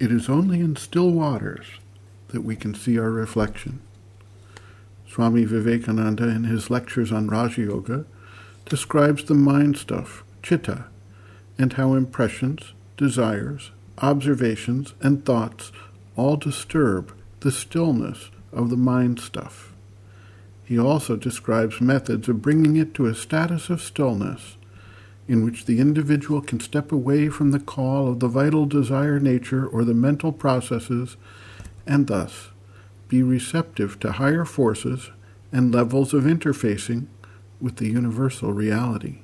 It is only in still waters that we can see our reflection. Swami Vivekananda, in his lectures on Raja Yoga, describes the mind stuff, chitta, and how impressions, desires, observations, and thoughts all disturb the stillness of the mind stuff. He also describes methods of bringing it to a status of stillness in which the individual can step away from the call of the vital desire nature or the mental processes and thus be receptive to higher forces and levels of interfacing with the universal reality.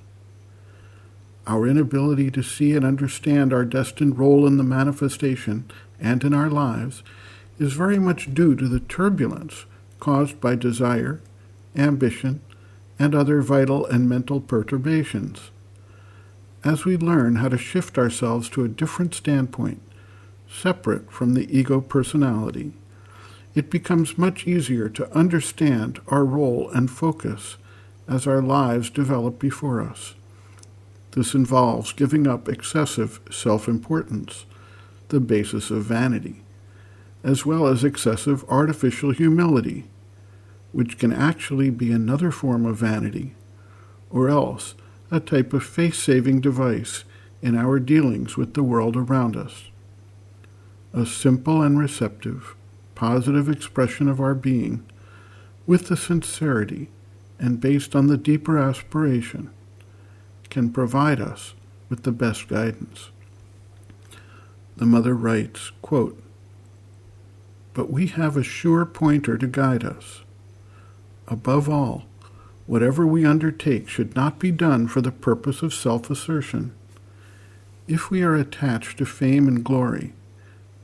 Our inability to see and understand our destined role in the manifestation and in our lives is very much due to the turbulence caused by desire, ambition, and other vital and mental perturbations. As we learn how to shift ourselves to a different standpoint, separate from the ego personality, it becomes much easier to understand our role and focus as our lives develop before us. This involves giving up excessive self-importance, the basis of vanity, as well as excessive artificial humility, which can actually be another form of vanity, or else a type of face-saving device in our dealings with the world around us. A simple and receptive, positive expression of our being, with the sincerity and based on the deeper aspiration, can provide us with the best guidance. The mother writes, quote, "But we have a sure pointer to guide us. Above all, whatever we undertake should not be done for the purpose of self-assertion. If we are attached to fame and glory,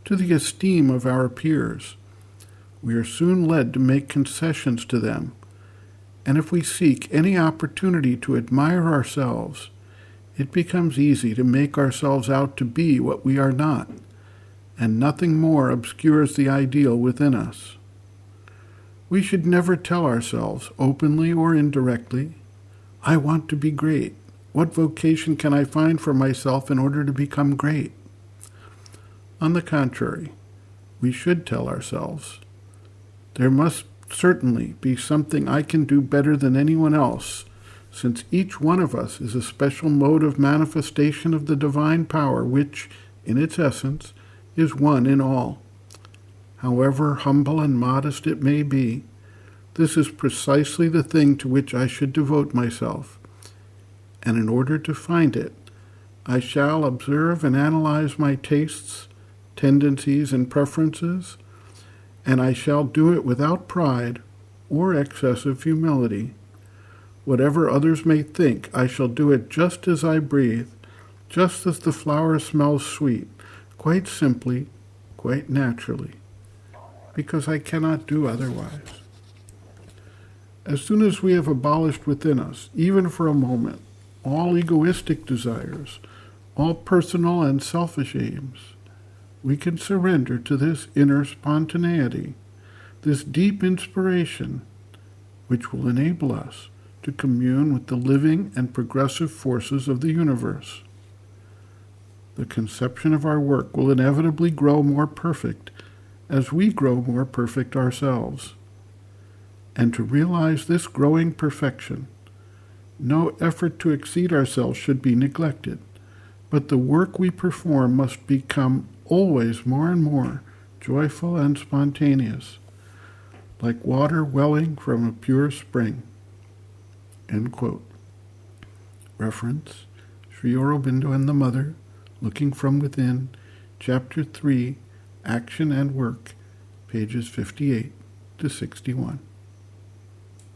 to the esteem of our peers, we are soon led to make concessions to them, and if we seek any opportunity to admire ourselves, it becomes easy to make ourselves out to be what we are not, and nothing more obscures the ideal within us. We should never tell ourselves, openly or indirectly, 'I want to be great. What vocation can I find for myself in order to become great?' On the contrary, we should tell ourselves, 'There must certainly be something I can do better than anyone else, since each one of us is a special mode of manifestation of the divine power which, in its essence, is one in all. However humble and modest it may be, this is precisely the thing to which I should devote myself, and in order to find it, I shall observe and analyze my tastes, tendencies, and preferences, and I shall do it without pride or excessive humility. Whatever others may think, I shall do it just as I breathe, just as the flower smells sweet, quite simply, quite naturally, because I cannot do otherwise.' As soon as we have abolished within us, even for a moment, all egoistic desires, all personal and selfish aims, we can surrender to this inner spontaneity, this deep inspiration, which will enable us to commune with the living and progressive forces of the universe. The conception of our work will inevitably grow more perfect as we grow more perfect ourselves. And to realize this growing perfection, no effort to exceed ourselves should be neglected, but the work we perform must become always more and more joyful and spontaneous, like water welling from a pure spring." End quote. Reference, Sri Aurobindo and the Mother, Looking from Within, Chapter 3, Action and Work, pages 58 to 61.